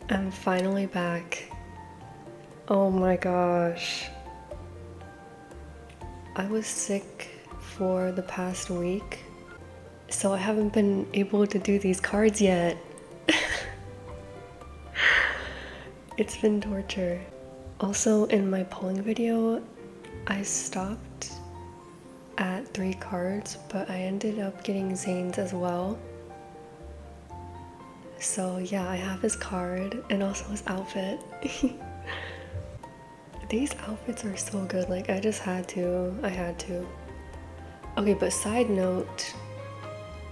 I'm finally back. Oh my gosh. I was sick for the past week, so I haven't been able to do these cards yet. It's been torture. Also, in my polling video, I stopped at 3 cards, but I ended up getting Zayne's as well. So yeah, I have his card and also his outfit. These outfits are so good, like I just had to. Okay, but side note,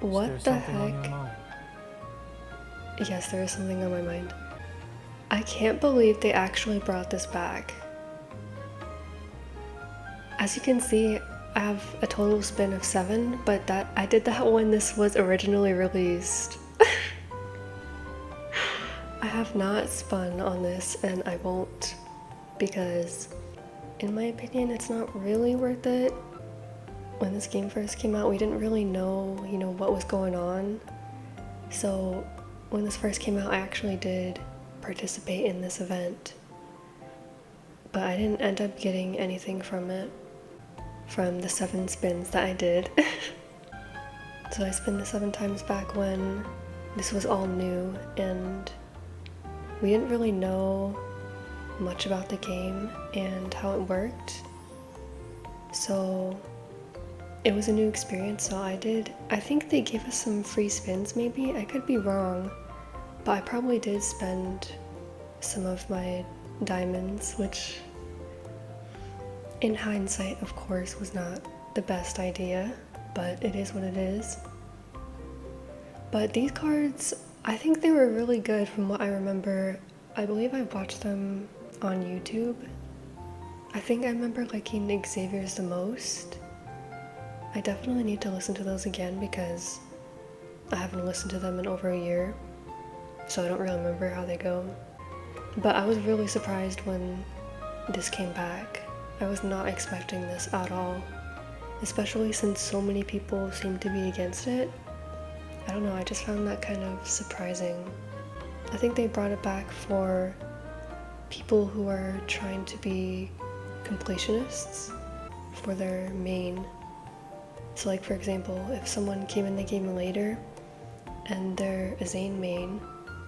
what the heck? Yes, there is something on my mind. I can't believe they actually brought this back. As you can see, I have a total spin of 7, but I did that when this was originally released. I have not spun on this and I won't, because in my opinion it's not really worth it. When this game first came out, we didn't really know, what was going on. So when this first came out, I actually did participate in this event, but I didn't end up getting anything from it, from the 7 spins that I did. So I spun the 7 times back when this was all new and we didn't really know much about the game and how it worked. So it was a new experience, so I think they gave us some free spins maybe, I could be wrong, but I probably did spend some of my diamonds, which in hindsight of course was not the best idea, but it is what it is. But these cards, I think they were really good from what I remember. I believe I watched them on YouTube. I think I remember liking Xavier's the most. I definitely need to listen to those again because I haven't listened to them in over a year, so I don't really remember how they go. But I was really surprised when this came back. I was not expecting this at all, especially since so many people seem to be against it. I don't know, I just found that kind of surprising. I think they brought it back for people who are trying to be completionists for their main. So like, for example, if someone came in the game later and they're a Zayne main,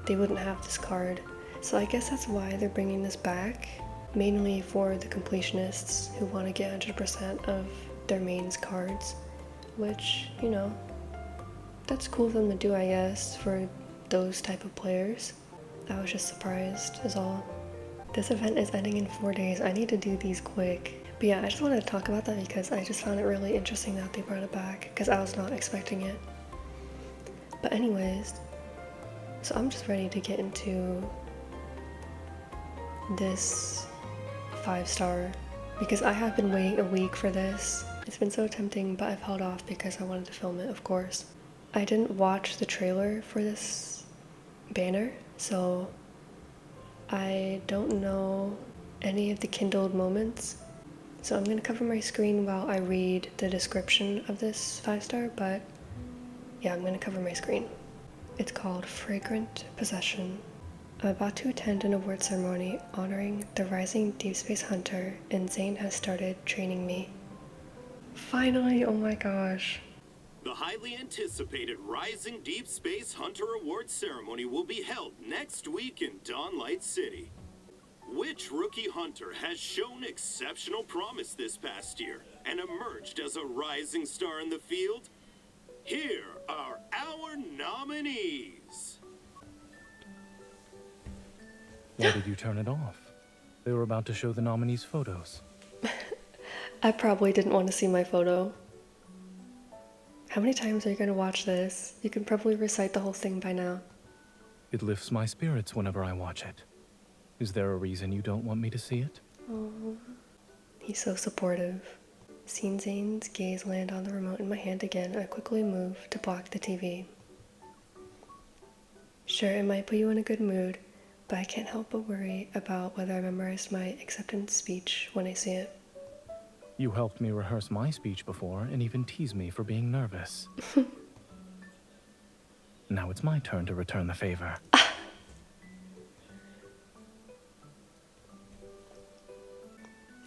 they wouldn't have this card. So I guess that's why they're bringing this back, mainly for the completionists who want to get 100% of their main's cards, which, that's cool of them to do, I guess, for those type of players. I was just surprised is all. This event is ending in 4 days. I need to do these quick. But yeah, I just wanted to talk about that because I just found it really interesting that they brought it back because I was not expecting it. But anyways, so I'm just ready to get into this 5-star because I have been waiting a week for this. It's been so tempting, but I've held off because I wanted to film it, of course. I didn't watch the trailer for this banner, so I don't know any of the kindled moments. So I'm going to cover my screen while I read the description of this 5-star, but yeah, I'm going to cover my screen. It's called Fragrant Possession. I'm about to attend an award ceremony honoring the rising Deepspace hunter, and Zayne has started training me. Finally, oh my gosh. The highly anticipated Rising Deepspace Hunter Award ceremony will be held next week in Dawnlight City. Which rookie hunter has shown exceptional promise this past year and emerged as a rising star in the field? Here are our nominees. Why did you turn it off? They were about to show the nominees' photos. I probably didn't want to see my photo. How many times are you going to watch this? You can probably recite the whole thing by now. It lifts my spirits whenever I watch it. Is there a reason you don't want me to see it? Aww. He's so supportive. Seeing Zayne's gaze land on the remote in my hand again, I quickly move to block the TV. Sure, it might put you in a good mood, but I can't help but worry about whether I memorized my acceptance speech when I see it. You helped me rehearse my speech before and even teased me for being nervous. Now it's my turn to return the favor.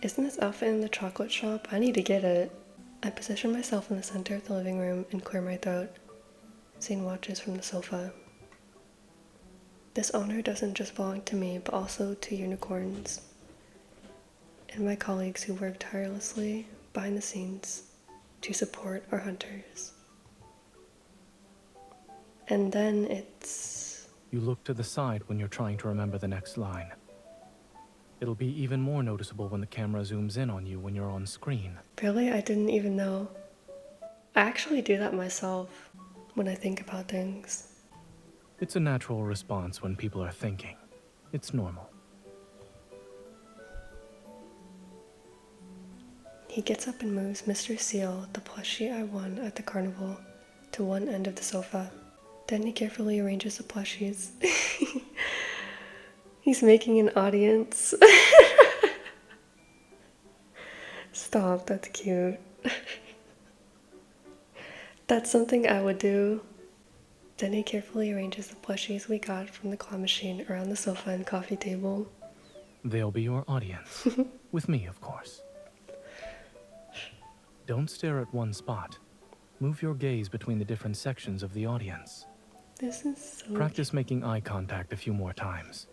Isn't this outfit in the chocolate shop? I need to get it. I position myself in the center of the living room and clear my throat. Zayne watches from the sofa. This honor doesn't just belong to me, but also to unicorns and my colleagues who work tirelessly behind the scenes to support our hunters. And then it's... You look to the side when you're trying to remember the next line. It'll be even more noticeable when the camera zooms in on you when you're on screen. Really? I didn't even know. I actually do that myself when I think about things. It's a natural response when people are thinking. It's normal. He gets up and moves Mr. Seal, the plushie I won at the carnival, to one end of the sofa. Then he carefully arranges the plushies. He's making an audience. Stop, that's cute. That's something I would do. Then he carefully arranges the plushies we got from the claw machine around the sofa and coffee table. They'll be your audience. With me, of course. Don't stare at one spot. Move your gaze between the different sections of the audience. This is so Practice making eye contact a few more times.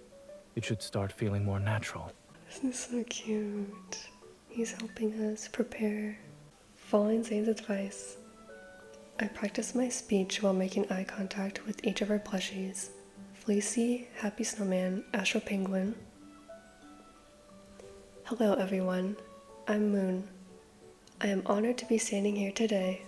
It should start feeling more natural. This is so cute. He's helping us prepare. Following Zayne's advice, I practice my speech while making eye contact with each of our plushies. Fleecy, Happy Snowman, Astro Penguin. Hello everyone, I'm Moon. I am honored to be standing here today.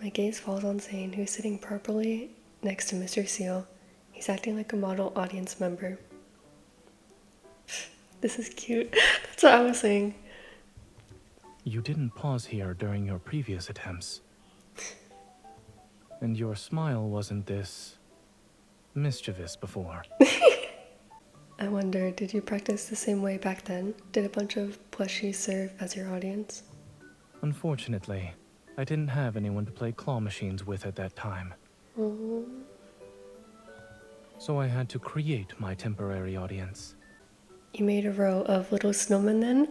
My gaze falls on Zayne, who's sitting properly next to Mr. Seal. He's acting like a model audience member. This is cute. That's what I was saying. You didn't pause here during your previous attempts. And your smile wasn't this mischievous before. I wonder, did you practice the same way back then? Did a bunch of plushies serve as your audience? Unfortunately, I didn't have anyone to play claw machines with at that time. Aww. So I had to create my temporary audience. You made a row of little snowmen then?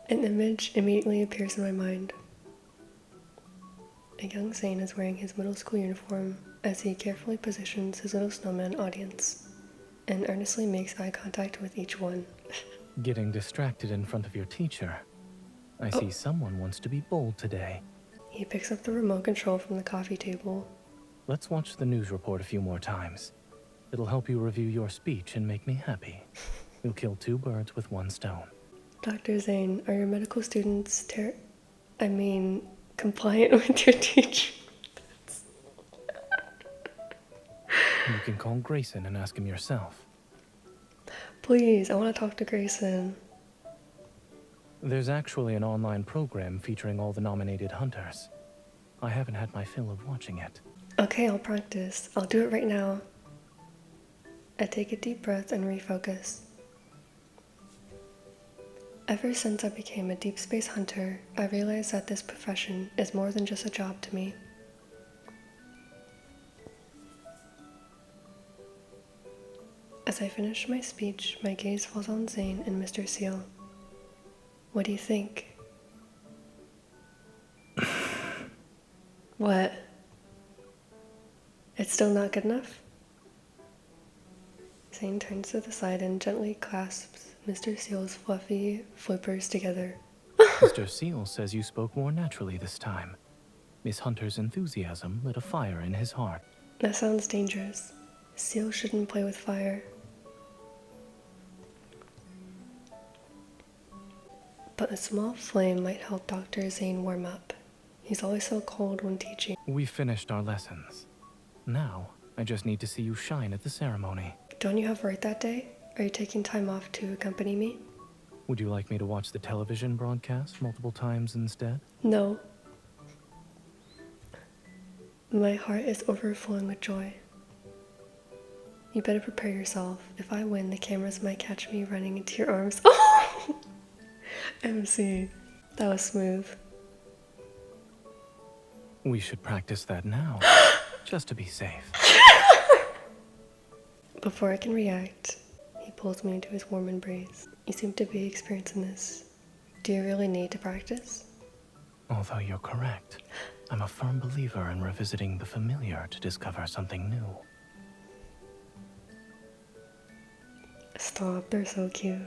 An image immediately appears in my mind. A young Zayne is wearing his middle school uniform as he carefully positions his little snowman audience and earnestly makes eye contact with each one. Getting distracted in front of your teacher. I see someone wants to be bold today. He picks up the remote control from the coffee table. Let's watch the news report a few more times. It'll help you review your speech and make me happy. You'll kill two birds with one stone. Dr. Zayne, are your medical students compliant with your teaching? You can call Grayson and ask him yourself. Please, I want to talk to Grayson. There's actually an online program featuring all the nominated hunters. I haven't had my fill of watching it. Okay, I'll practice. I'll do it right now. I take a deep breath and refocus. Ever since I became a deep space hunter, I realized that this profession is more than just a job to me. As I finish my speech, my gaze falls on Zayne and Mr. Seal. What do you think? What? It's still not good enough? Zayne turns to the side and gently clasps Mr. Seal's fluffy flippers together. Mr. Seal says you spoke more naturally this time. Miss Hunter's enthusiasm lit a fire in his heart. That sounds dangerous. Seal shouldn't play with fire. But a small flame might help Dr. Zayne warm up. He's always so cold when teaching. We finished our lessons. Now, I just need to see you shine at the ceremony. Don't you have work that day? Are you taking time off to accompany me? Would you like me to watch the television broadcast multiple times instead? No. My heart is overflowing with joy. You better prepare yourself. If I win, the cameras might catch me running into your arms. Oh! MC. That was smooth. We should practice that now, just to be safe. Before I can react, he pulls me into his warm embrace. You seem to be experienced in this. Do you really need to practice? Although you're correct, I'm a firm believer in revisiting the familiar to discover something new. Stop, they're so cute.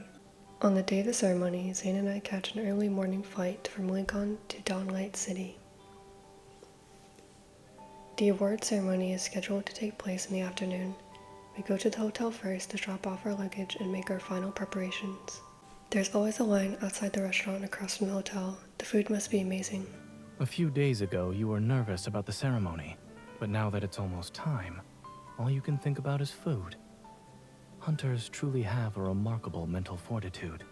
On the day of the ceremony, Zayne and I catch an early morning flight from Lincoln to Dawnlight City. The award ceremony is scheduled to take place in the afternoon. We go to the hotel first to drop off our luggage and make our final preparations. There's always a line outside the restaurant across from the hotel. The food must be amazing. A few days ago, you were nervous about the ceremony, but now that it's almost time, all you can think about is food. Hunters truly have a remarkable mental fortitude.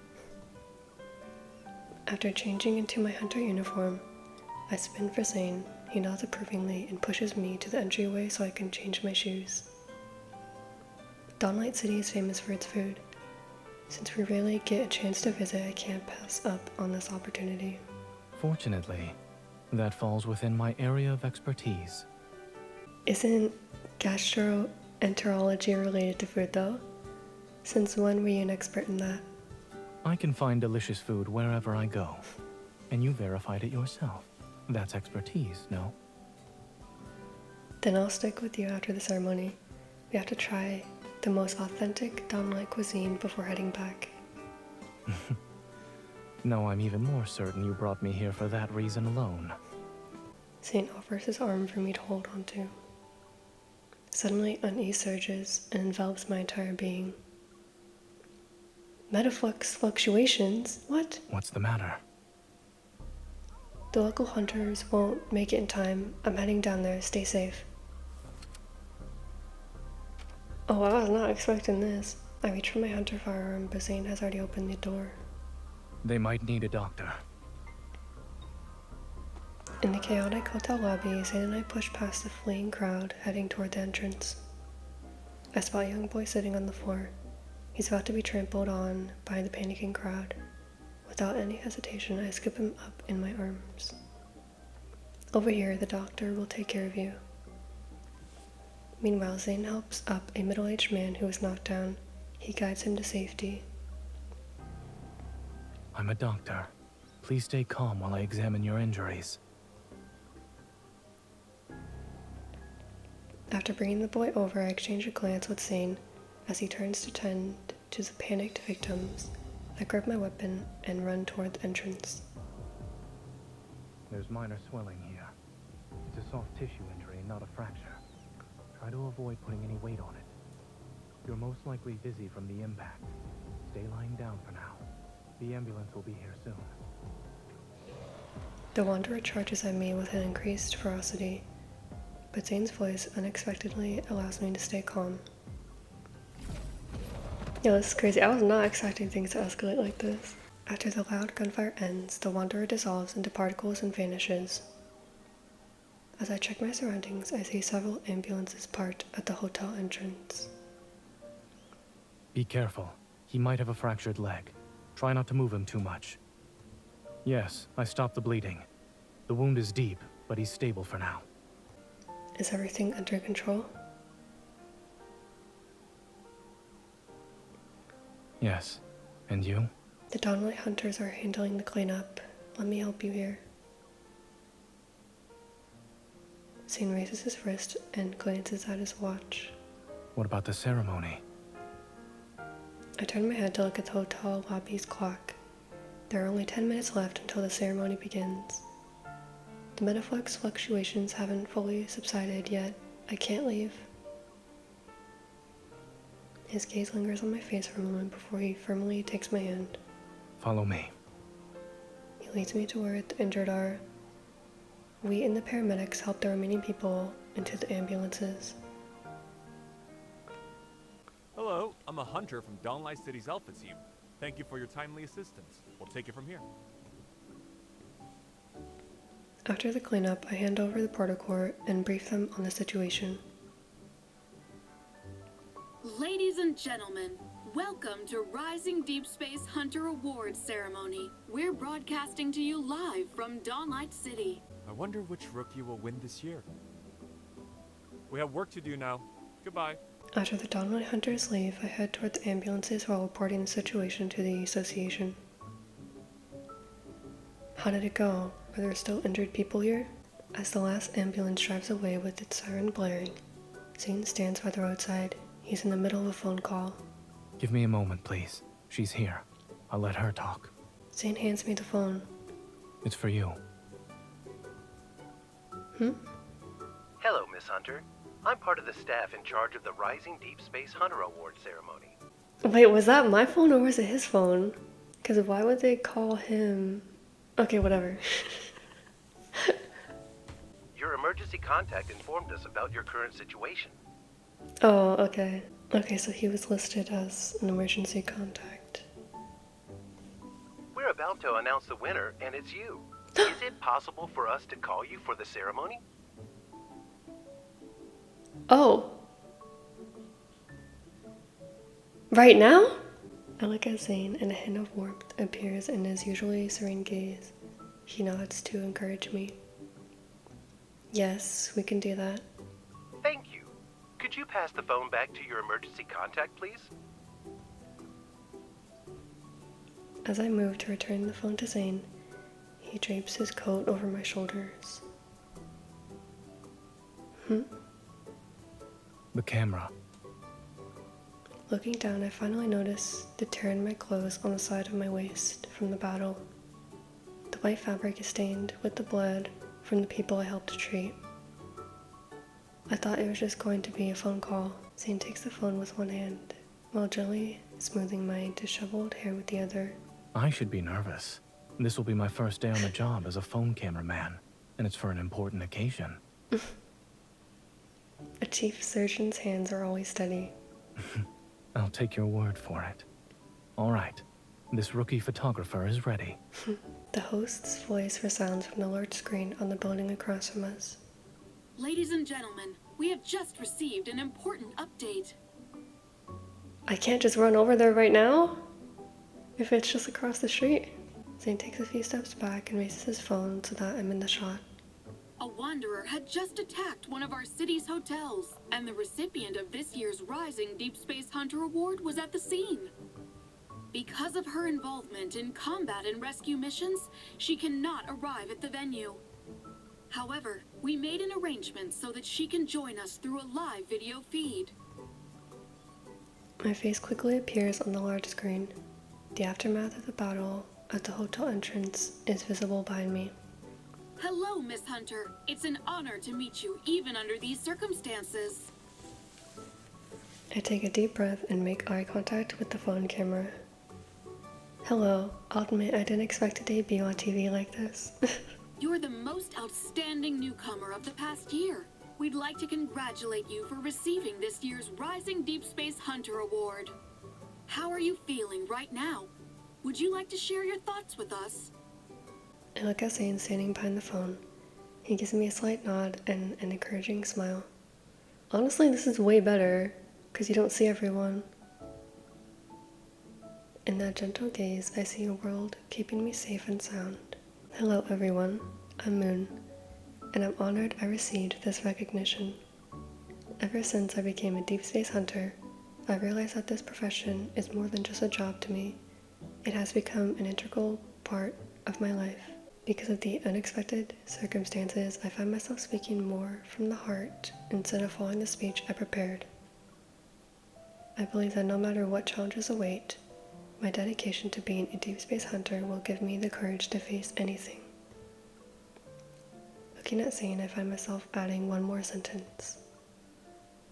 After changing into my hunter uniform, I spin for Zayne. He nods approvingly and pushes me to the entryway so I can change my shoes. Dawnlight City is famous for its food. Since we rarely get a chance to visit, I can't pass up on this opportunity. Fortunately, that falls within my area of expertise. Isn't gastroenterology related to food though? Since when were you an expert in that? I can find delicious food wherever I go, and you verified it yourself. That's expertise, no? Then I'll stick with you after the ceremony. We have to try the most authentic Dawnlight cuisine before heading back. No, I'm even more certain you brought me here for that reason alone. Zayne offers his arm for me to hold onto. Suddenly, unease surges and envelops my entire being. Metaflux fluctuations? What? What's the matter? The local hunters won't make it in time. I'm heading down there. Stay safe. Oh, I was not expecting this. I reach for my hunter firearm, but Zayne has already opened the door. They might need a doctor. In the chaotic hotel lobby, Zayne and I push past the fleeing crowd, heading toward the entrance. I spot a young boy sitting on the floor. He's about to be trampled on by the panicking crowd. Without any hesitation, I scoop him up in my arms. Over here, the doctor will take care of you. Meanwhile, Zayne helps up a middle-aged man who was knocked down. He guides him to safety. I'm a doctor. Please stay calm while I examine your injuries. After bringing the boy over, I exchange a glance with Zayne as he turns to tend to the panicked victims. I grab my weapon and run toward the entrance. There's minor swelling here. It's a soft tissue injury, not a fracture. Try to avoid putting any weight on it. You're most likely dizzy from the impact. Stay lying down for now. The ambulance will be here soon. The Wanderer charges at me with an increased ferocity, but Zayne's voice unexpectedly allows me to stay calm. Yo, this is crazy. I was not expecting things to escalate like this. After the loud gunfire ends, the Wanderer dissolves into particles and vanishes. As I check my surroundings, I see several ambulances parked at the hotel entrance. Be careful. He might have a fractured leg. Try not to move him too much. Yes, I stopped the bleeding. The wound is deep, but he's stable for now. Is everything under control? Yes. And you? The Dawnlight Hunters are handling the cleanup. Let me help you here. Zayne raises his wrist and glances at his watch. What about the ceremony? I turn my head to look at the hotel lobby's clock. There are only 10 minutes left until the ceremony begins. The metaflux fluctuations haven't fully subsided yet. I can't leave. His gaze lingers on my face for a moment before he firmly takes my hand. Follow me. He leads me to where the injured are. We and the paramedics help the remaining people into the ambulances. Hello, I'm a hunter from Dawnlight City's Alpha team. Thank you for your timely assistance. We'll take it from here. After the cleanup, I hand over the protocol and brief them on the situation. Ladies and gentlemen, welcome to Rising Deepspace Hunter Awards Ceremony. We're broadcasting to you live from Dawnlight City. I wonder which rookie will win this year. We have work to do now. Goodbye. After the Dawnlight Hunters leave, I head toward the ambulances while reporting the situation to the association. How did it go? Are there still injured people here? As the last ambulance drives away with its siren blaring, Zayne stands by the roadside. He's in the middle of a phone call. Give me a moment, please. She's here. I'll let her talk. Zayne hands me the phone. It's for you. Hello, Miss Hunter. I'm part of the staff in charge of the Rising Deepspace Hunter Award ceremony. Wait, was that my phone or was it his phone? Because why would they call him? Okay, whatever. Your emergency contact informed us about your current situation. Oh, okay. Okay, so he was listed as an emergency contact. We're about to announce the winner, and it's you. Is it possible for us to call you for the ceremony? Oh. Right now? I look at Zayne and a hint of warmth appears in his usually serene gaze. He nods to encourage me. Yes, we can do that. Thank you. Could you pass the phone back to your emergency contact, please? As I move to return the phone to Zayne, he drapes his coat over my shoulders. The camera. Looking down, I finally notice the tear in my clothes on the side of my waist from the battle. The white fabric is stained with the blood from the people I helped to treat. I thought it was just going to be a phone call. Zayne takes the phone with one hand, while gently smoothing my disheveled hair with the other. I should be nervous. This will be my first day on the job as a phone cameraman, and it's for an important occasion. A chief surgeon's hands are always steady. I'll take your word for it. All right, this rookie photographer is ready. The host's voice resounds from the large screen on the building across from us. Ladies and gentlemen, we have just received an important update. I can't just run over there right now? If it's just across the street? Zayne takes a few steps back and raises his phone so that I'm in the shot. A wanderer had just attacked one of our city's hotels, and the recipient of this year's Rising Deepspace Hunter Award was at the scene. Because of her involvement in combat and rescue missions, she cannot arrive at the venue. However, we made an arrangement so that she can join us through a live video feed. My face quickly appears on the large screen. The aftermath of the battle at the hotel entrance is visible behind me. Hello, Miss Hunter. It's an honor to meet you, even under these circumstances. I take a deep breath and make eye contact with the phone camera. Hello, I'll admit I didn't expect to debut on TV like this. You're the most outstanding newcomer of the past year. We'd like to congratulate you for receiving this year's Rising Deepspace Hunter Award. How are you feeling right now? Would you like to share your thoughts with us? I look at Zayne standing behind the phone. He gives me a slight nod and an encouraging smile. Honestly, this is way better, because you don't see everyone. In that gentle gaze, I see a world keeping me safe and sound. Hello everyone, I'm Moon, and I'm honored I received this recognition. Ever since I became a deep space hunter, I realized that this profession is more than just a job to me. It has become an integral part of my life. Because of the unexpected circumstances, I find myself speaking more from the heart instead of following the speech I prepared. I believe that no matter what challenges await, my dedication to being a deep space hunter will give me the courage to face anything. Looking at Zayne, I find myself adding one more sentence.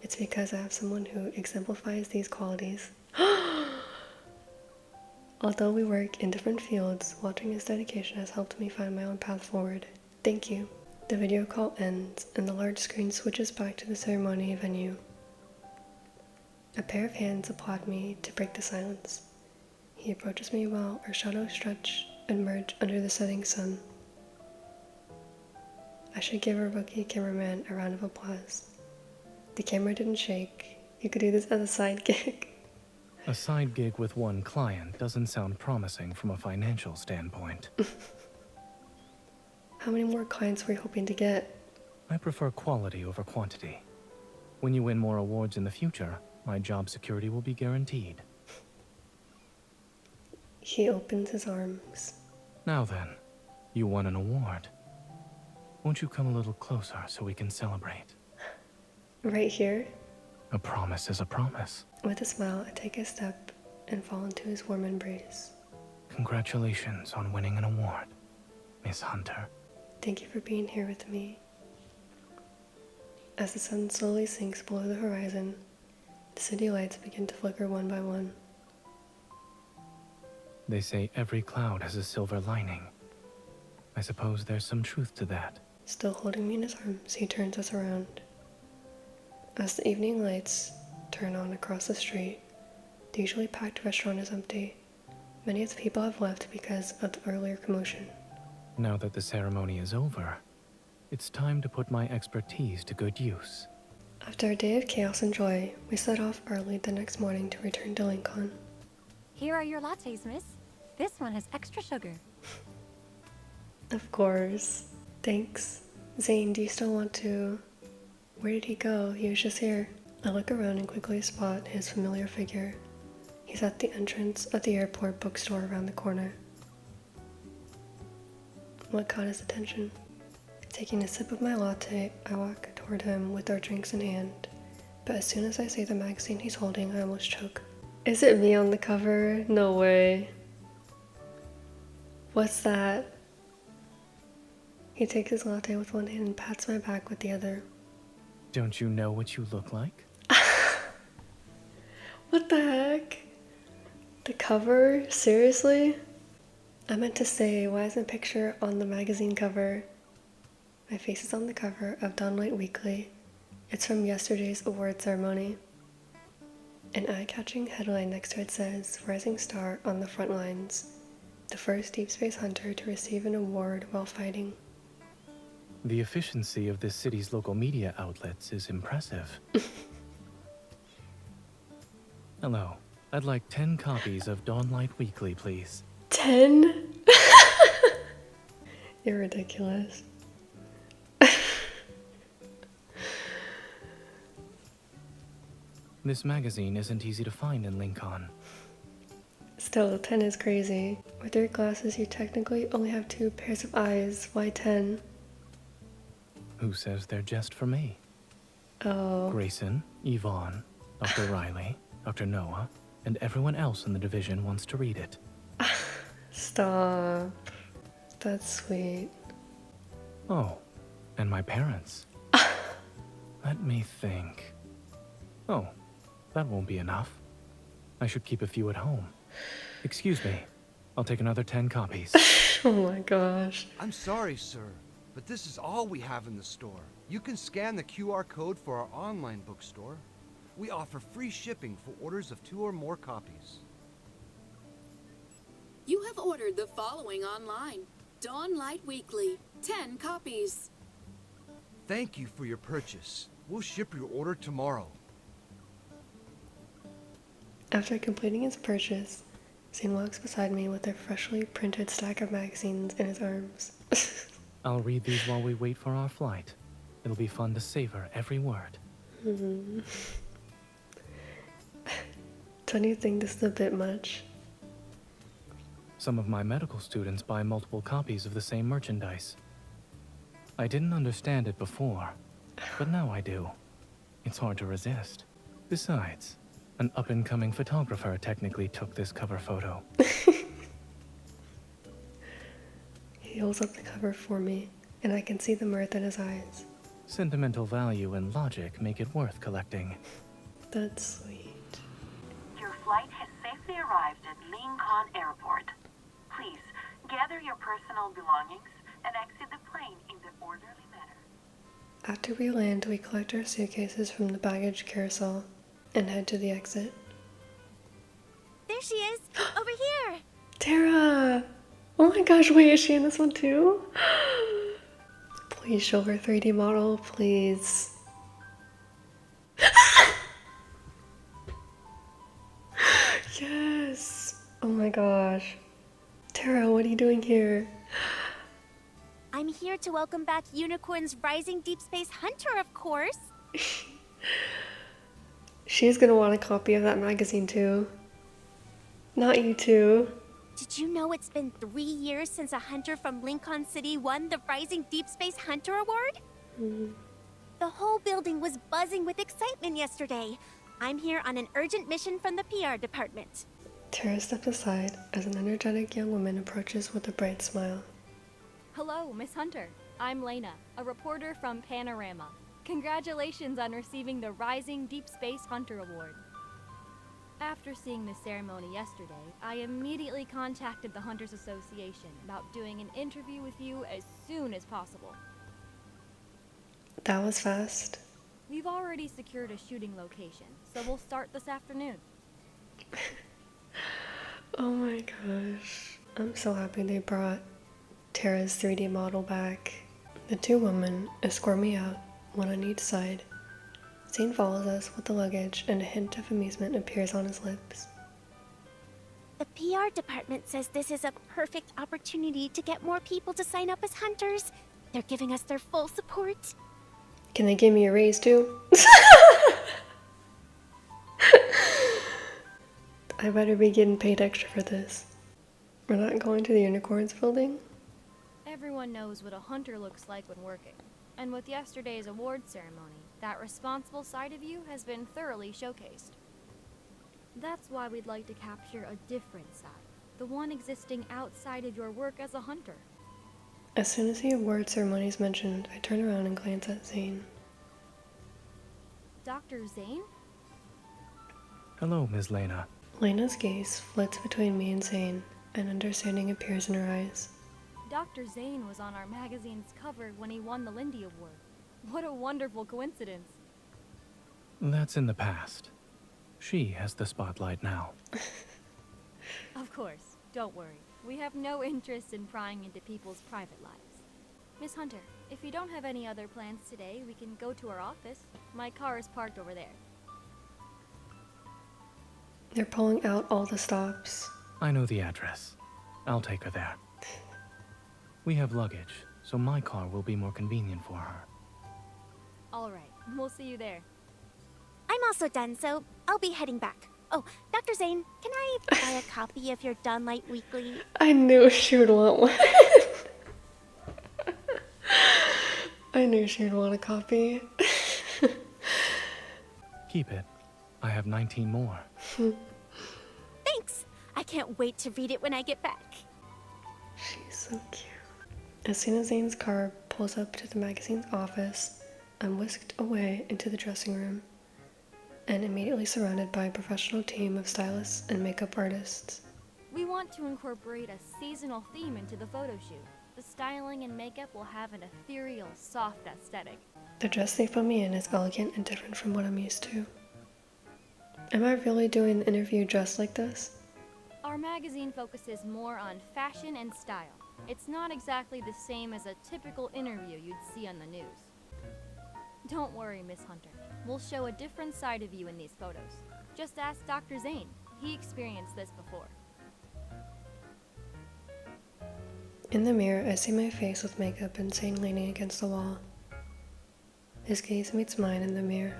It's because I have someone who exemplifies these qualities. Although we work in different fields, watching his dedication has helped me find my own path forward. Thank you. The video call ends, and the large screen switches back to the ceremony venue. A pair of hands applaud me to break the silence. He approaches me while our shadows stretch and merge under the setting sun. I should give our rookie cameraman a round of applause. The camera didn't shake. You could do this as a side gig. A side gig with one client doesn't sound promising from a financial standpoint. How many more clients were you hoping to get? I prefer quality over quantity. When you win more awards in the future, my job security will be guaranteed. He opens his arms. Now then, you won an award. Won't you come a little closer so we can celebrate? Right here? A promise is a promise. With a smile, I take a step and fall into his warm embrace. Congratulations on winning an award, Miss Hunter. Thank you for being here with me. As the sun slowly sinks below the horizon, the city lights begin to flicker one by one. They say every cloud has a silver lining. I suppose there's some truth to that. Still holding me in his arms, he turns us around. As the evening lights turn on across the street, the usually packed restaurant is empty. Many of the people have left because of the earlier commotion. Now that the ceremony is over, it's time to put my expertise to good use. After a day of chaos and joy, we set off early the next morning to return to Lincoln. Here are your lattes, miss. This one has extra sugar. Of course. Thanks. Zayne, do you still want to... Where did he go? He was just here. I look around and quickly spot his familiar figure. He's at the entrance of the airport bookstore around the corner. What caught his attention? Taking a sip of my latte, I walk toward him with our drinks in hand. But as soon as I see the magazine he's holding, I almost choke. Is it me on the cover? No way. What's that? He takes his latte with one hand and pats my back with the other. Don't you know what you look like? What the heck? The cover? Seriously? I meant to say, why is my picture on the magazine cover? My face is on the cover of Dawnlight Weekly. It's from yesterday's award ceremony. An eye-catching headline next to it says, Rising Star on the Front Lines. The first Deep Space Hunter to receive an award while fighting. The efficiency of this city's local media outlets is impressive. Hello. I'd like 10 copies of Dawnlight Weekly, please. 10? You're ridiculous. This magazine isn't easy to find in Lincoln. Still, 10 is crazy. With your glasses, you technically only have 2 pairs of eyes. Why 10? Who says they're just for me? Oh. Grayson, Yvonne, Dr. Riley, Dr. Noah, and everyone else in the division wants to read it. Stop. That's sweet. Oh, and my parents. Let me think. Oh, that won't be enough. I should keep a few at home. Excuse me. I'll take another 10 copies. Oh my gosh. I'm sorry, sir, but this is all we have in the store. You can scan the QR code for our online bookstore. We offer free shipping for orders of 2 or more copies. You have ordered the following online. Dawnlight Weekly, 10 copies. Thank you for your purchase. We'll ship your order tomorrow. After completing his purchase, Zayne walks beside me with a freshly printed stack of magazines in his arms. I'll read these while we wait for our flight. It'll be fun to savor every word. Don't you think this is a bit much? Some of my medical students buy multiple copies of the same merchandise. I didn't understand it before, but now I do. It's hard to resist. Besides, an up-and-coming photographer technically took this cover photo. He holds up the cover for me, and I can see the mirth in his eyes. Sentimental value and logic make it worth collecting. That's sweet. Your flight has safely arrived at Lincoln Airport. Please, gather your personal belongings and exit the plane in the orderly manner. After we land, we collect our suitcases from the baggage carousel and head to the exit. There she is! Over here! Tara! Oh my gosh, wait, is she in this one too? Please show her 3D model, please. Yes! Oh my gosh. Tara, what are you doing here? I'm here to welcome back Unicorn's Rising Deep Space Hunter, of course. She's gonna want a copy of that magazine too. Not you two. Did you know it's been 3 years since a hunter from Lincoln City won the Rising Deepspace Hunter Award? The whole building was buzzing with excitement yesterday. I'm here on an urgent mission from the PR department. Tara steps aside as an energetic young woman approaches with a bright smile. Hello, Miss Hunter. I'm Lena, a reporter from Panorama. Congratulations on receiving the Rising Deepspace Hunter Award. After seeing the ceremony yesterday, I immediately contacted the Hunters Association about doing an interview with you as soon as possible. That was fast. We've already secured a shooting location, so we'll start this afternoon. Oh my gosh. I'm so happy they brought Tara's 3D model back. The two women escort me out, one on each side. Zayne follows us with the luggage, and a hint of amusement appears on his lips. The PR department says this is a perfect opportunity to get more people to sign up as hunters. They're giving us their full support. Can they give me a raise too? I better be getting paid extra for this. We're not going to the unicorns building? Everyone knows what a hunter looks like when working. And with yesterday's award ceremony, that responsible side of you has been thoroughly showcased. That's why we'd like to capture a different side, the one existing outside of your work as a hunter. As soon as the award ceremony is mentioned, I turn around and glance at Zayne. Dr. Zayne? Hello, Ms. Lena. Lena's gaze flits between me and Zayne, and understanding appears in her eyes. Dr. Zayne was on our magazine's cover when he won the Lindy Award. What a wonderful coincidence. That's in the past. She has the spotlight now. Of course, don't worry. We have no interest in prying into people's private lives. Miss Hunter, if you don't have any other plans today, we can go to our office. My car is parked over there. They're pulling out all the stops. I know the address. I'll take her there. We have luggage, so my car will be more convenient for her. All right, we'll see you there. I'm also done, so I'll be heading back. Oh, Dr. Zayne, can I buy a copy of your Dawnlight Weekly? I knew she would want one. I knew she would want a copy. Keep it. I have 19 more. Thanks! I can't wait to read it when I get back. She's so cute. As soon as Zayne's car pulls up to the magazine's office, I'm whisked away into the dressing room and immediately surrounded by a professional team of stylists and makeup artists. We want to incorporate a seasonal theme into the photo shoot. The styling and makeup will have an ethereal, soft aesthetic. The dress they put me in is elegant and different from what I'm used to. Am I really doing the interview dressed like this? Our magazine focuses more on fashion and style. It's not exactly the same as a typical interview you'd see on the news. Don't worry, Miss Hunter. We'll show a different side of you in these photos. Just ask Dr. Zayne. He experienced this before. In the mirror, I see my face with makeup and Zayne leaning against the wall. His gaze meets mine in the mirror.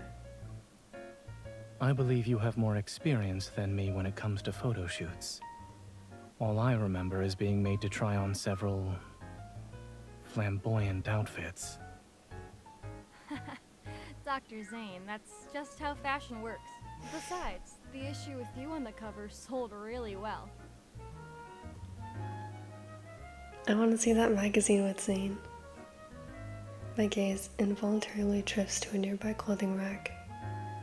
I believe you have more experience than me when it comes to photo shoots. All I remember is being made to try on several flamboyant outfits. Dr. Zayne, that's just how fashion works. Besides, the issue with you on the cover sold really well. I want to see that magazine with Zayne. My gaze involuntarily drifts to a nearby clothing rack.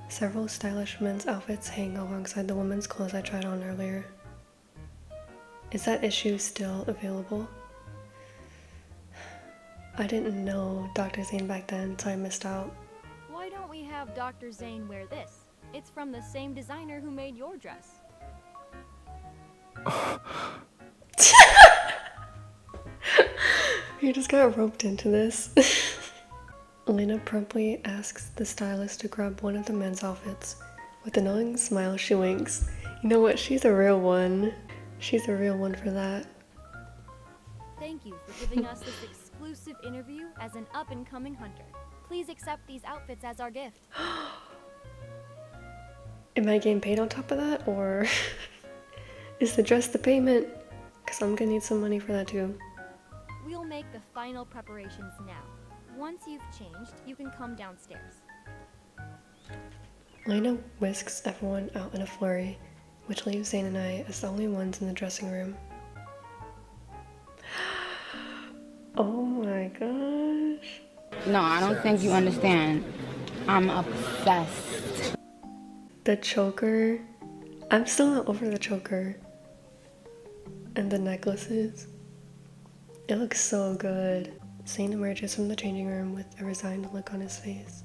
Several stylish men's outfits hang alongside the woman's clothes I tried on earlier. Is that issue still available? I didn't know Dr. Zayne back then, so I missed out. Why don't we have Dr. Zayne wear this? It's from the same designer who made your dress. You just got roped into this. Lena promptly asks the stylist to grab one of the men's outfits. With a knowing smile, she winks. You know what? She's a real one. She's a real one for that. Thank you for giving us this exclusive interview as an up-and-coming hunter. Please accept these outfits as our gift. Am I getting paid on top of that, or is the dress the payment? Because I'm gonna need some money for that too. We'll make the final preparations now. Once you've changed, you can come downstairs. Lena whisks everyone out in a flurry, which leaves Zane and I as the only ones in the dressing room. Oh my gosh. No, I don't think you understand. I'm obsessed. The choker. I'm still not over the choker. And the necklaces. It looks so good. Zane emerges from the changing room with a resigned look on his face.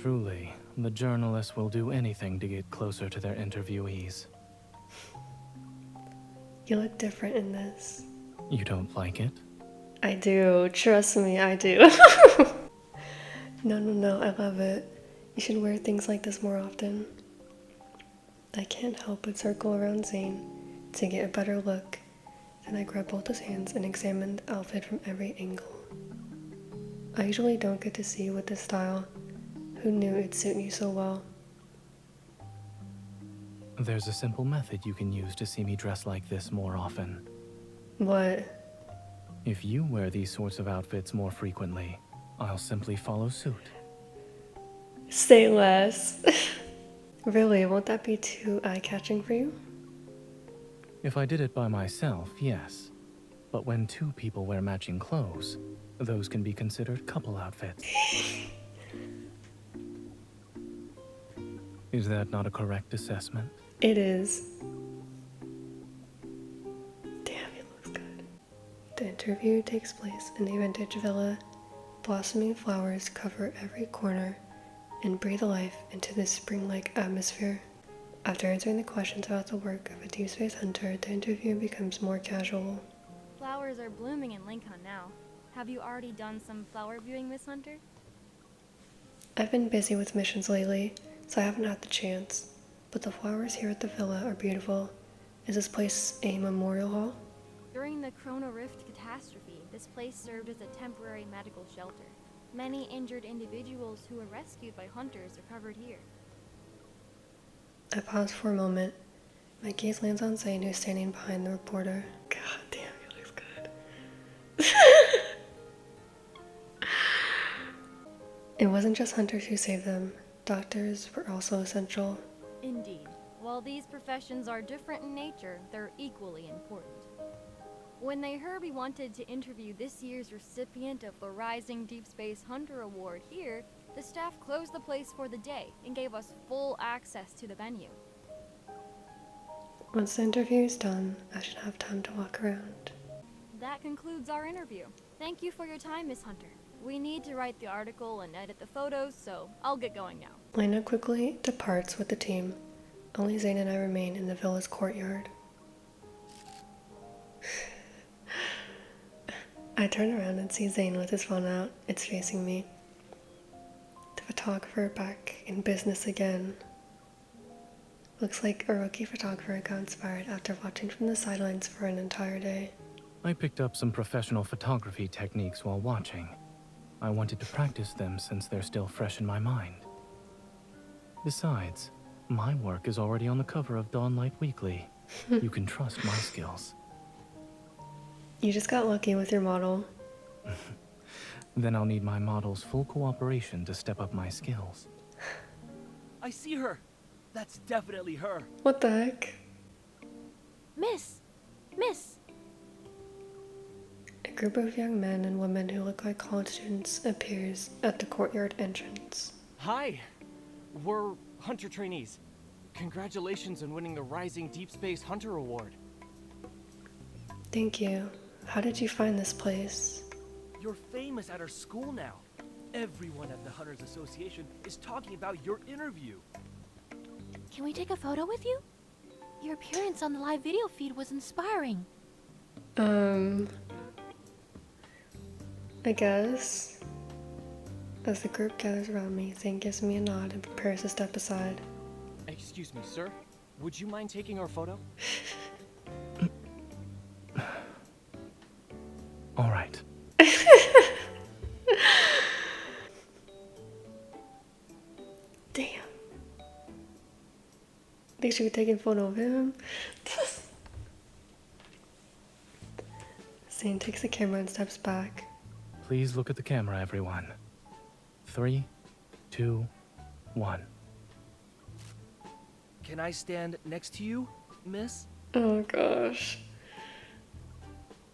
Truly, the journalists will do anything to get closer to their interviewees. You look different in this. You don't like it? I do. Trust me, I do. No, I love it. You should wear things like this more often. I can't help but circle around Zane to get a better look. Then I grab both his hands and examine the outfit from every angle. I usually don't get to see you with this style. Who knew it'd suit you so well? There's a simple method you can use to see me dressed like this more often. What? If you wear these sorts of outfits more frequently, I'll simply follow suit. Say less. Really, won't that be too eye-catching for you? If I did it by myself, yes. But when two people wear matching clothes, those can be considered couple outfits. Is that not a correct assessment? It is. Damn, it looks good. The interview takes place in a vintage villa. Blossoming flowers cover every corner and breathe life into this spring-like atmosphere. After answering the questions about the work of a Deepspace hunter, the interview becomes more casual. Flowers are blooming in Lincoln now. Have you already done some flower viewing, Miss Hunter? I've been busy with missions lately, so I haven't had the chance. But the flowers here at the villa are beautiful. Is this place a memorial hall? During the Chrono Rift catastrophe, this place served as a temporary medical shelter. Many injured individuals who were rescued by hunters recovered here. I pause for a moment. My gaze lands on Zayne, who's standing behind the reporter. God damn, he looks good. It wasn't just hunters who saved them. Doctors were also essential. Indeed. While these professions are different in nature, they're equally important. When they heard we wanted to interview this year's recipient of the Rising Deepspace Hunter Award here, the staff closed the place for the day and gave us full access to the venue. Once the interview is done, I should have time to walk around. That concludes our interview. Thank you for your time, Miss Hunter. We need to write the article and edit the photos, so I'll get going now. Lena quickly departs with the team. Only Zayne and I remain in the villa's courtyard. I turn around and see Zayne with his phone out. It's facing me. The photographer back in business again. Looks like a rookie photographer got inspired after watching from the sidelines for an entire day. I picked up some professional photography techniques while watching. I wanted to practice them since they're still fresh in my mind. Besides, my work is already on the cover of Dawnlight Weekly. You can trust my skills. You just got lucky with your model. Then I'll need my model's full cooperation to step up my skills. I see her. That's definitely her. What the heck? Miss! A group of young men and women who look like college students appears at the courtyard entrance. Hi. We're hunter trainees. Congratulations on winning the Rising Deepspace Hunter Award. Thank you. How did you find this place? You're famous at our school now. Everyone at the Hunters Association is talking about your interview. Can we take a photo with you? Your appearance on the live video feed was inspiring. I guess. As the group gathers around me, Zayne gives me a nod and prepares to step aside. Excuse me, sir. Would you mind taking our photo? All right. Damn. They should be taking a photo of him. Zayne takes the camera and steps back. Please look at the camera, everyone. 3, 2, 1. Can I stand next to you, miss? Oh gosh.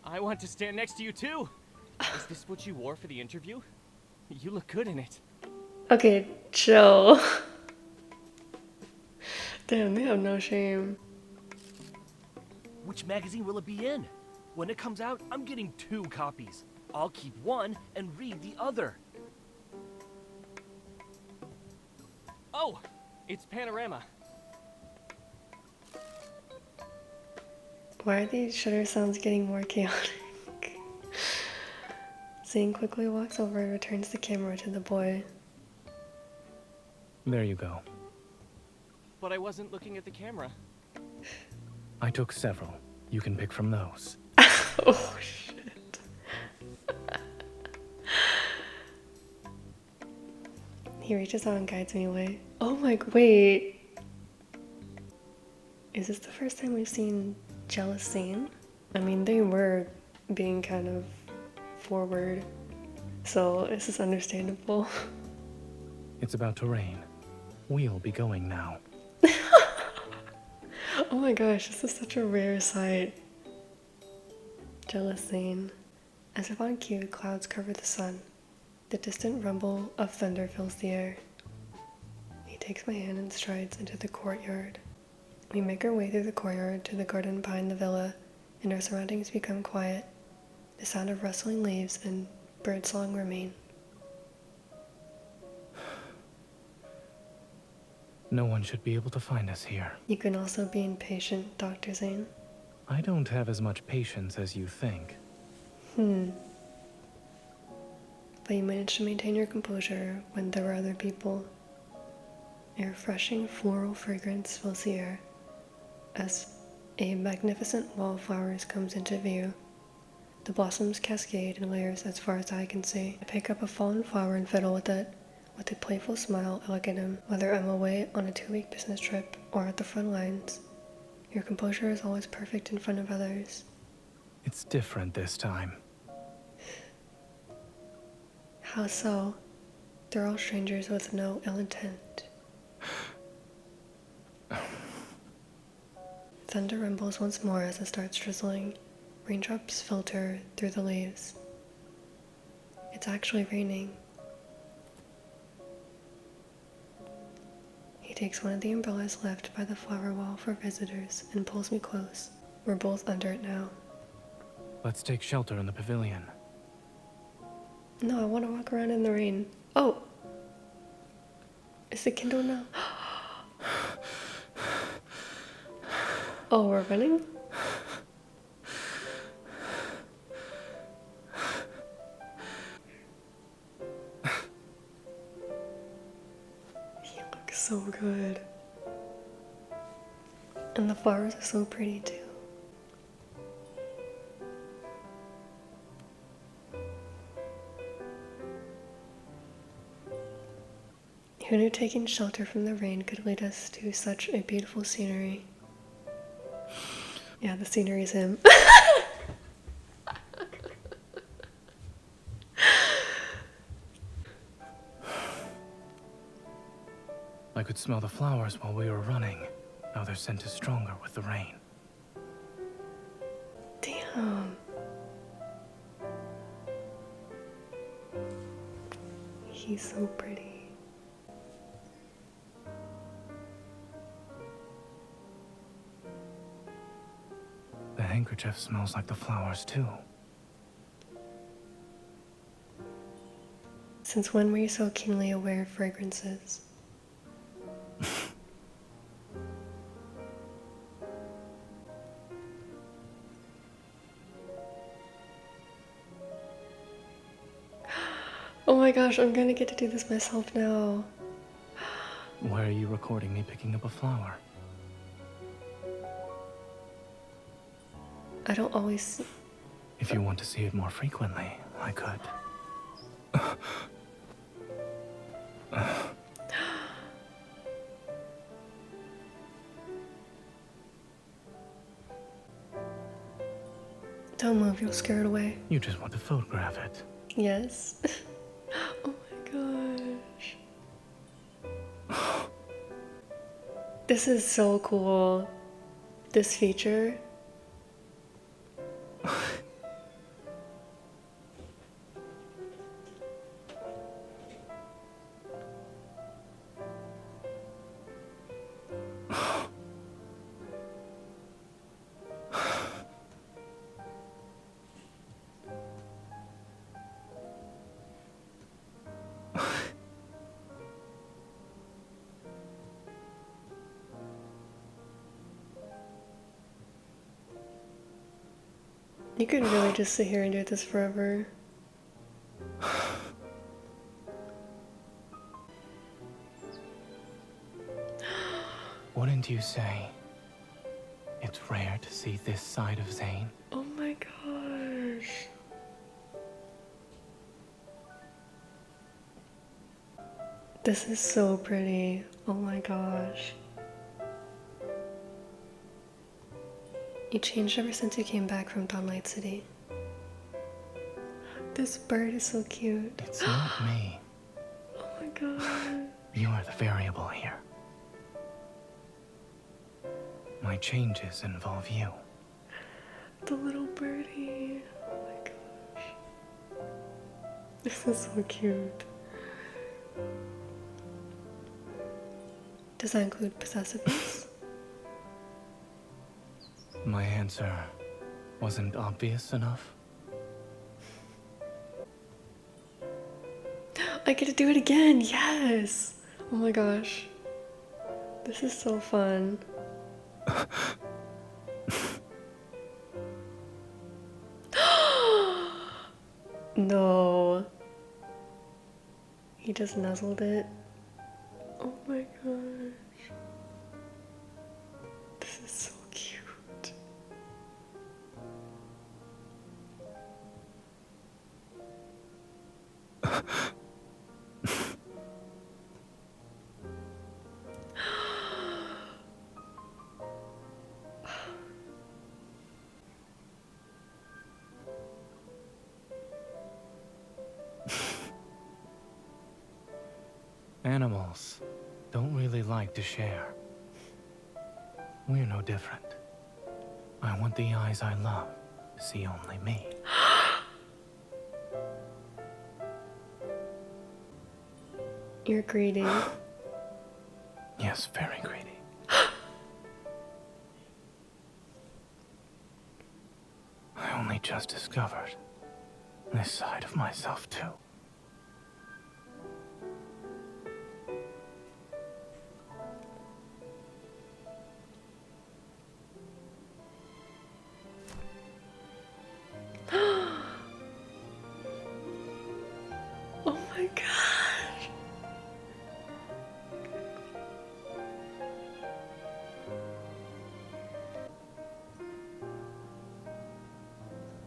I want to stand next to you too. Is this what you wore for the interview? You look good in it. Okay, chill. Damn, they have no shame. Which magazine will it be in? When it comes out, I'm getting 2 copies. I'll keep one and read the other. Oh, it's Panorama. Why are these shutter sounds getting more chaotic? Zayne quickly walks over and returns the camera to the boy. There you go. But I wasn't looking at the camera. I took several. You can pick from those. Oh, shit. He reaches out and guides me away. Oh my, wait. Is this the first time we've seen jealous Zayne? I mean, they were being kind of forward, so this is understandable. It's about to rain. We'll be going now. Oh my gosh, this is such a rare sight. Jealous Zayne. As if on cue, clouds cover the sun. The distant rumble of thunder fills the air. He takes my hand and strides into the courtyard. We make our way through the courtyard to the garden behind the villa, and our surroundings become quiet. The sound of rustling leaves and birdsong remain. No one should be able to find us here. You can also be impatient, Dr. Zayne. I don't have as much patience as you think. But you managed to maintain your composure when there were other people. A refreshing floral fragrance fills the air as a magnificent wall of flowers comes into view. The blossoms cascade in layers as far as I can see. I pick up a fallen flower and fiddle with it. With a playful smile, I look at him. Whether I'm away on a 2-week business trip or at the front lines, your composure is always perfect in front of others. It's different this time. How so? They're all strangers with no ill intent. Thunder rumbles once more as it starts drizzling. Raindrops filter through the leaves. It's actually raining. He takes one of the umbrellas left by the flower wall for visitors and pulls me close. We're both under it now. Let's take shelter in the pavilion. No, I want to walk around in the rain. Oh! Is it kindled now? Oh, we're running? He looks so good. And the flowers are so pretty too. Who knew taking shelter from the rain could lead us to such a beautiful scenery? Yeah, the scenery is him. I could smell the flowers while we were running. Now their scent is stronger with the rain. Damn. He's so pretty. The handkerchief smells like the flowers too. Since when were you so keenly aware of fragrances? Oh my gosh, I'm gonna get to do this myself now. Why are you recording me picking up a flower? I don't always... If you want to see it more frequently, I could. Don't move, you'll scare it away. You just want to photograph it. Yes. Oh my gosh. This is so cool. This feature. You could really just sit here and do this forever. Wouldn't you say it's rare to see this side of Zayne? Oh my gosh. This is so pretty. Oh my gosh. You changed ever since you came back from Dawnlight City. This bird is so cute. It's not me. Oh my god. You are the variable here. My changes involve you. The little birdie. Oh my gosh. This is so cute. Does that include possessiveness? My answer wasn't obvious enough. I get to do it again, yes! Oh my gosh. This is so fun. No. He just nuzzled it. Oh my gosh. This is so cute. Animals don't really like to share. We're no different. I want the eyes I love to see only me. You're greedy. Yes, very greedy. I only just discovered this side of myself, too. Oh my gosh.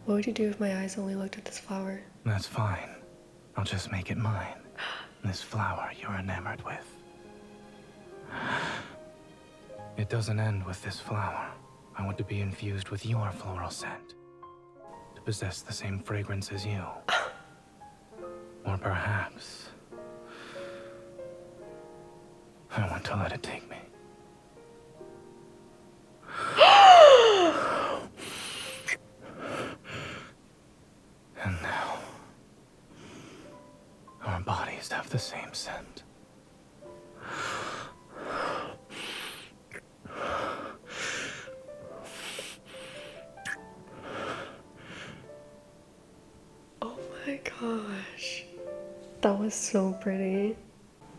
What would you do if my eyes only looked at this flower? That's fine. I'll just make it mine. This flower you're enamored with. It doesn't end with this flower. I want to be infused with your floral scent. To possess the same fragrance as you. Or perhaps I want to let it take me. And now, our bodies have the same scent. Oh my gosh. That was so pretty.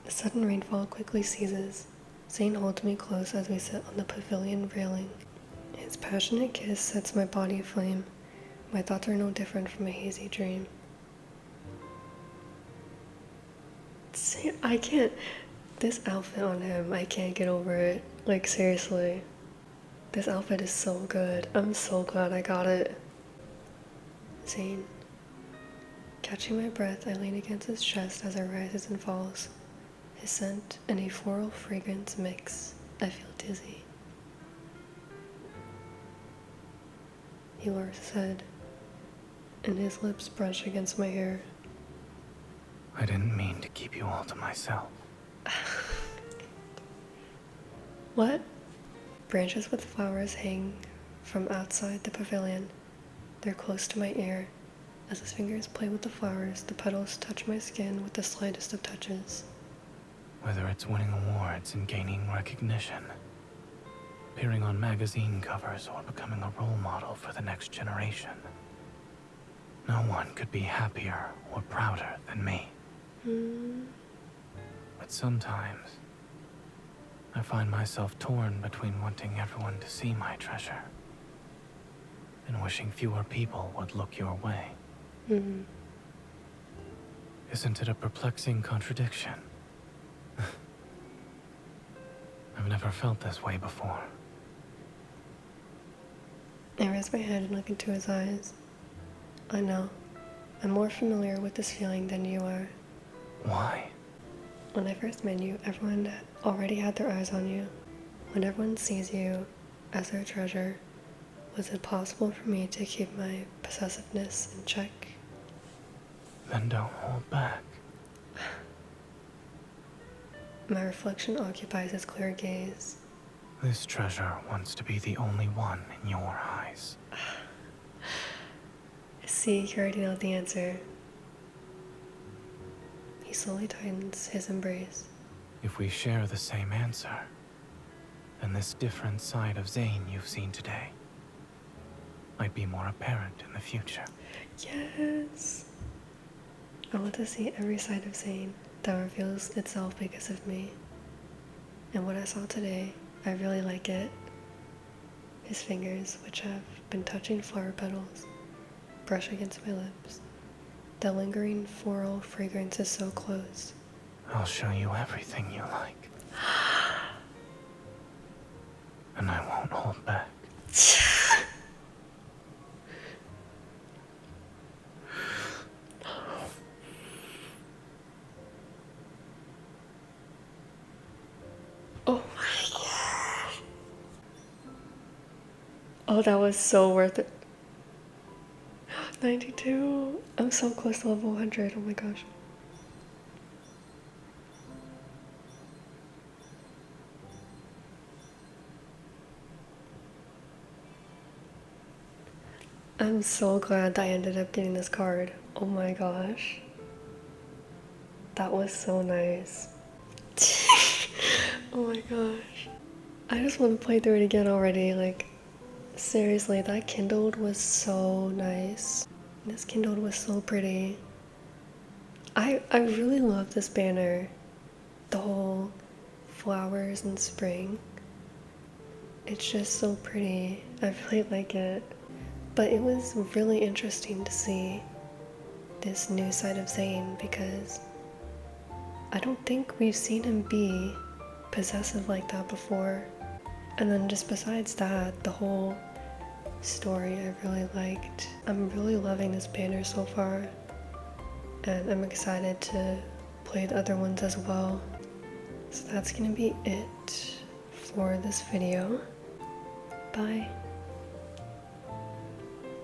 The sudden rainfall quickly ceases. Zayne holds me close as we sit on the pavilion railing. His passionate kiss sets my body aflame. My thoughts are no different from a hazy dream. I can't. This outfit on him, I can't get over it. Like, seriously. This outfit is so good. I'm so glad I got it. Zayne. Catching my breath, I lean against his chest as it rises and falls. His scent and a floral fragrance mix. I feel dizzy. He lowers his head, and his lips brush against my hair. I didn't mean to keep you all to myself. What? Branches with flowers hang from outside the pavilion. They're close to my ear. As his fingers play with the flowers, the petals touch my skin with the slightest of touches. Whether it's winning awards and gaining recognition, appearing on magazine covers, or becoming a role model for the next generation, no one could be happier or prouder than me. But sometimes, I find myself torn between wanting everyone to see my treasure and wishing fewer people would look your way. Isn't it a perplexing contradiction? I've never felt this way before. I raise my head and look into his eyes. I know. I'm more familiar with this feeling than you are. Why? When I first met you, everyone already had their eyes on you. When everyone sees you as their treasure, was it possible for me to keep my possessiveness in check? Then don't hold back. My reflection occupies his clear gaze. This treasure wants to be the only one in your eyes. See, you already know the answer. He slowly tightens his embrace. If we share the same answer, then this different side of Zayne you've seen today might be more apparent in the future. Yes! I want to see every side of Zayne that reveals itself because of me. And what I saw today, I really like it. His fingers, which have been touching flower petals, brush against my lips. The lingering floral fragrance is so close. I'll show you everything you like. And I won't hold back. Oh my god. Oh, that was so worth it. 92. I'm so close to level 100. Oh my gosh. I'm so glad that I ended up getting this card. Oh my gosh. That was so nice. Oh my gosh. I just want to play through it again already. Like, seriously, that kindled was so nice. This kindled was so pretty. I really love this banner. The whole flowers in spring. It's just so pretty. I really like it. But it was really interesting to see this new side of Zayne because I don't think we've seen him be possessive like that before. And then just besides that, the whole story I really liked. I'm really loving this banner so far, and I'm excited to play the other ones as well. So that's gonna be it for this video. Bye.